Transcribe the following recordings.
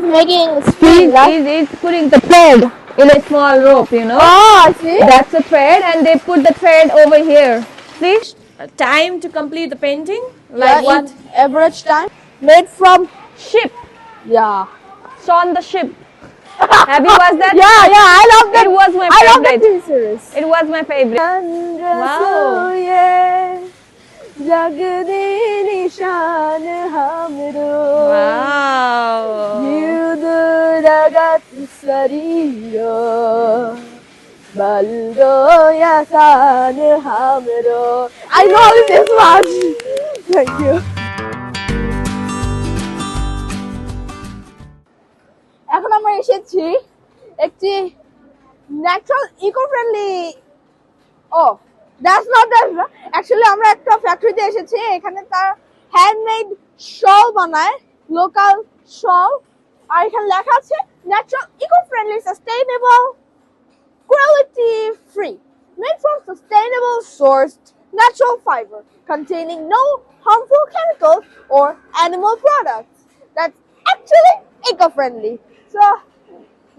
is making string, right? He's putting the thread in a small rope, you know. Oh, I see. That's the thread, and they put the thread over here. See? Time to complete the painting. Like what? In average time. Made from, Ship. yeah. Shaun the Ship. Have you watched that? Yeah, I love that. It was my I love that favorite. TV series. It was my favorite. Wow. जगदे निशान हाम्रो Wow. युदुरगत शरीरो बल्दो यासान हाम्रो I know this much. Thank you. এখন আমরা এসেছি একটি natural eco-friendly that's not that. Actually আমরা একটা ফ্যাক্টরিতে এসেছি এখানে তার হ্যান্ডমেড শল বানায় লোকাল শল আর এখানে লেখা আছে natural eco-friendly sustainable cruelty free made from sustainable sourced natural fiber containing no harmful chemicals or animal products that's actually eco-friendly. So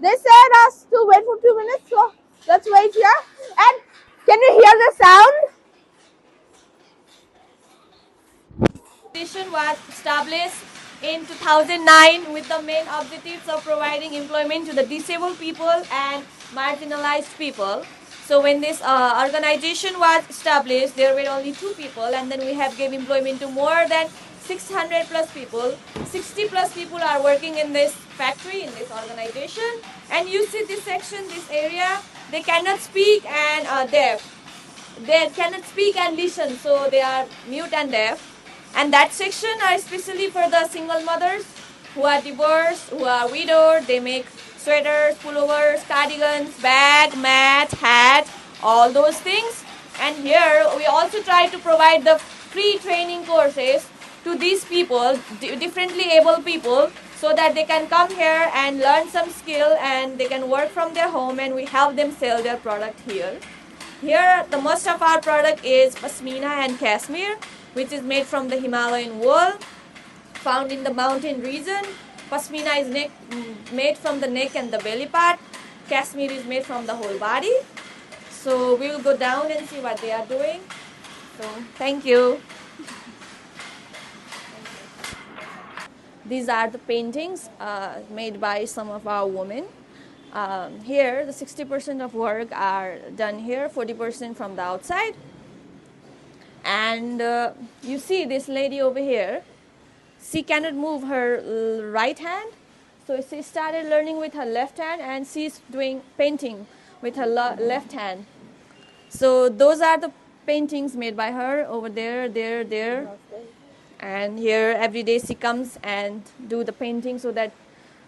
they said us to wait for 2 minutes, so let's wait here. And can you hear the sound? Organization was established in 2009 with the main objectives of providing employment to the disabled people and marginalized people. So when this organization was established, there were only 2 people, and then we have given employment to more than 600 plus people. 60 plus people are working in this factory, in this organization. And you see this section, this area, they cannot speak and deaf. They cannot speak and listen, so they are mute and deaf. And that section are especially for the single mothers who are divorced, who are widowed. They make sweaters, pullovers, cardigans, bag, mat, hat, all those things. And here we also try to provide the free training courses to these people, differently able people, so that they can come here and learn some skill and they can work from their home, and we help them sell their product here. Here, the most of our product is pashmina and cashmere, which is made from the Himalayan wool found in the mountain region. Pashmina is made from the neck and the belly part. Cashmere is made from the whole body. So we will go down and see what they are doing. So thank you. These are the paintings made by some of our women. Here, the 60% of work are done here, 40% from the outside. And you see this lady over here, she cannot move her right hand, so she started learning with her left hand, and she's doing painting with her left hand. So those are the paintings made by her over there, there. And here every day she comes and do the painting so that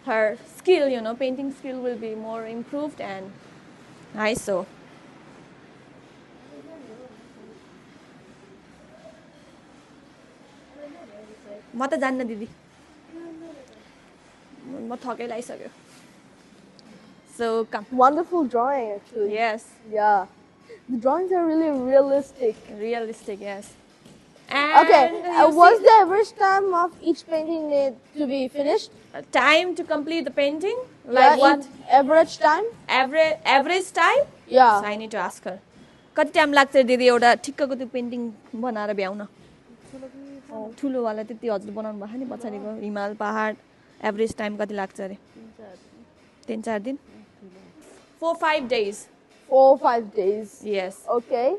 her skill, painting skill will be more improved and nice. So म त जान्न दिदी म थकै लागिसक्यो. So come. Wonderful drawing actually. Yes. Yeah. The drawings are really realistic. Realistic, yes. And Okay, what's the average time of each painting need to be finished? Time to complete the painting? Like what? Average time? Average time? Yeah. So I need to ask her. कति time लाग्छ दिदी एउटा ठिक्कको त्यो painting बनाएर भ्याउन? ठुलोवाला त्यति हजुर बनाउनु भएको नि पछाडिको हिमाल पहाड एभरेज टाइम कति लाग्छ अरे? 3-4 दिन? 4-5 days. 4-5 days. Yes. Okay.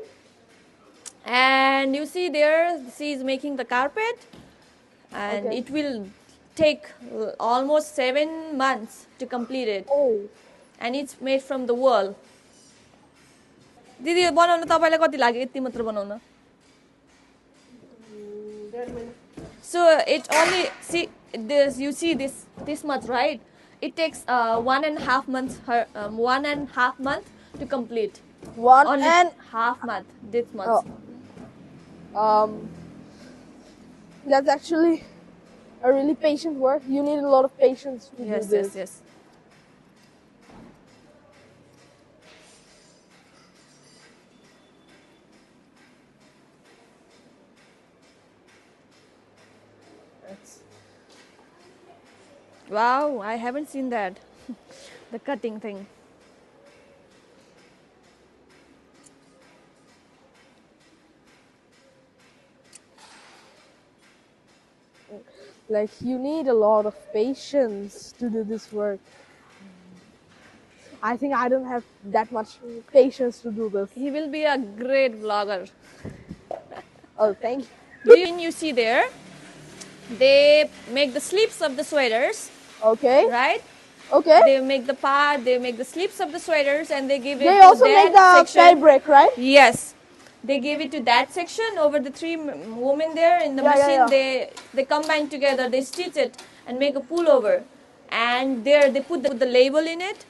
And you see there, she is making the carpet, and Okay. it will take almost 7 months to complete it. Oh. And it's made from the wool. दिदी बनाउन तपाईलाई कति लाग्यो यति मात्र बनाउन? So it only you see this much, right? It takes 1.5 months to complete. One and half month. This much. That's actually a really patient work. You need a lot of patience to do this. Yes. Wow, I haven't seen that. The cutting thing. Like you need a lot of patience to do this work. I think I don't have that much patience to do this. He will be a great vlogger. Oh, thank you. You see there, they make the sleeves of the sweaters, Okay. right? Okay. They make the part, they make the sleeves of the sweaters, and they give it They to also that make the section. fabric, right? Yes, they give it to that section. Over the three women there in the Yeah, machine, yeah. they combine together, they stitch it and make a pullover, and there they put the label in it,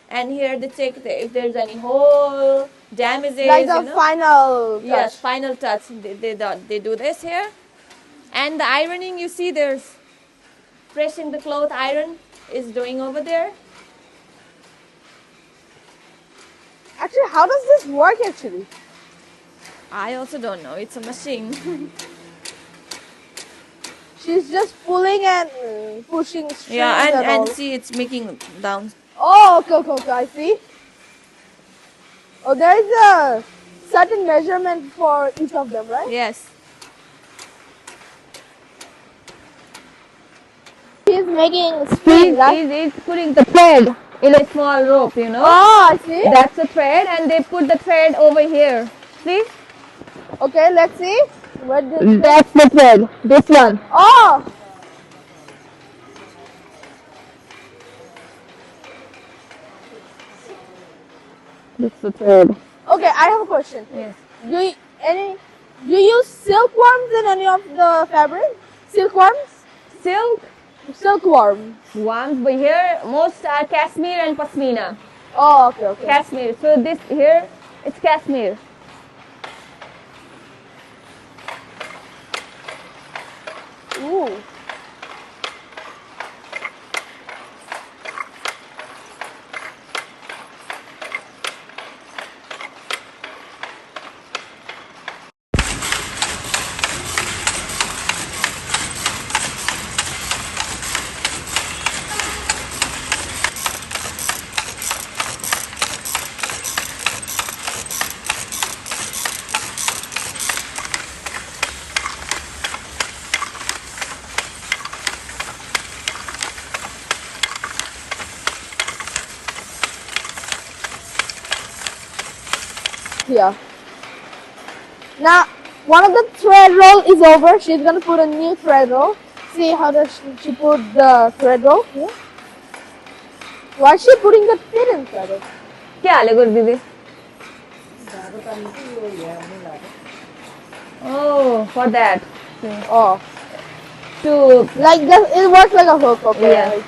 and here they check if there's any hole, damages, Like the final touch. Yes, final touch. They do this here, and the ironing, you see, there's pressing the cloth iron is doing over there. Actually, how does this work actually? I also don't know. It's a machine. She's just pulling and pushing strings Yeah, and all. see, it's making down. Oh, okay, I see. Oh, there is a certain measurement for each of them, right? Yes. He's making string, right? He's putting the thread in a small rope, you know. Oh, I see. That's the thread, and they put the thread over here. See? Okay, let's see. That's the thread. This one. Oh! That's the thread. Okay, I have a question. Yes. Do you use silkworms in any of the fabric? Silkworms? Silkworm. Ones, but here most are cashmere and pashmina. Oh, okay. Cashmere. So this here, it's cashmere. Ooh. Here. Now, one of the thread roll is over. She's gonna put a new thread roll. See how does she put the thread roll here? Why is she putting the thin thread roll? क्या हाले कर दीदी? Oh, for that. Oh, To like that, it works like a hook. Okay. Yeah.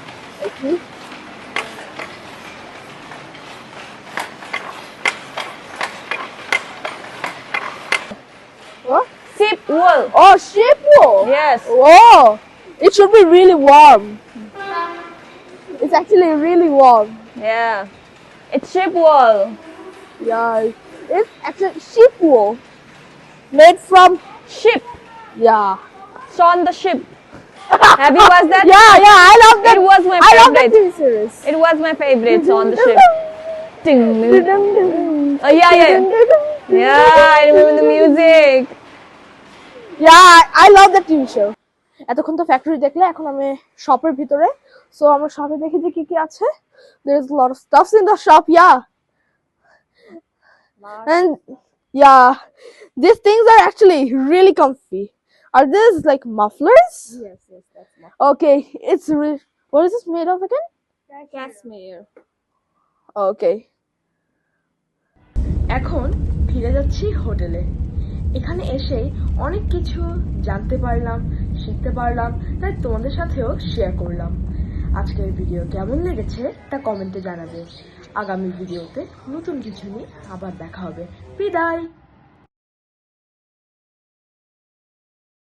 I see. What? sheep wool. Oh, sheep wool. Yes. Oh, it should be really warm. It's actually really warm. Yeah. It's sheep wool. Yeah, it's actually sheep wool made from Sheep. yeah. Shaun the Sheep. Have you watched that? Yeah, I love that. It was my I love that favorite. TV series. It was my favorite, Shaun the Sheep. Ding, ding. Oh yeah. Yeah, I remember the music. Yeah, I love that TV show. এতক্ষণ তো factory দেখলে এখন আমি শপের ভিতরে so আমরা শপে দেখি যে কি কি আছে there is a lot of stuffs in the shop yeah and yeah these things are actually really comfy are these like mufflers Yes, that's my okay it's what is this made of again cashmere. okay এখন ফিরে যাচ্ছি হোটেলে এখানে এসে অনেক কিছু জানতে পারলাম শিখতে পারলাম তাই তোমাদের সাথেও শেয়ার করলাম আজকের ভিডিও কেমন লেগেছে তা কমেন্টে জানাবে আগামী ভিডিওতে নতুন কিছু নিয়ে আবার দেখা হবে বিদায়